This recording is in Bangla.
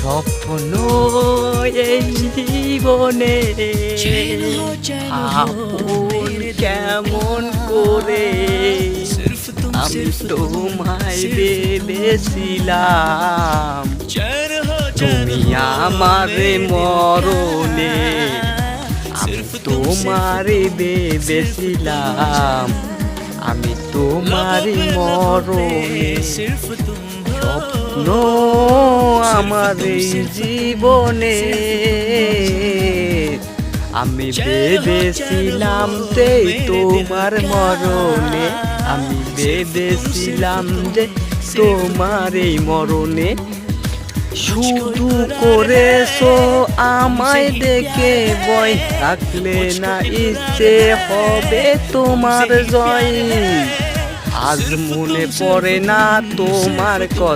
স্বপ্ন এই জীবনে আপন কেমন করে আমি তোমায় ভেবেছিলাম তুমি আমারে মরণে আমি তোমারে ভেবেছিলাম আমি তোমারই মরণে স্বপ্ন আমার এই জীবনে আমি ভেবেছিলাম যে তোমার মরণে আমি ভেবেছিলাম যে তোমার এই মরণে শুধু করেছো আমায় দেখে ভয় থাকলে না ইচ্ছে হবে তোমার জয় আজ মনে পড়ে না তোমার কথা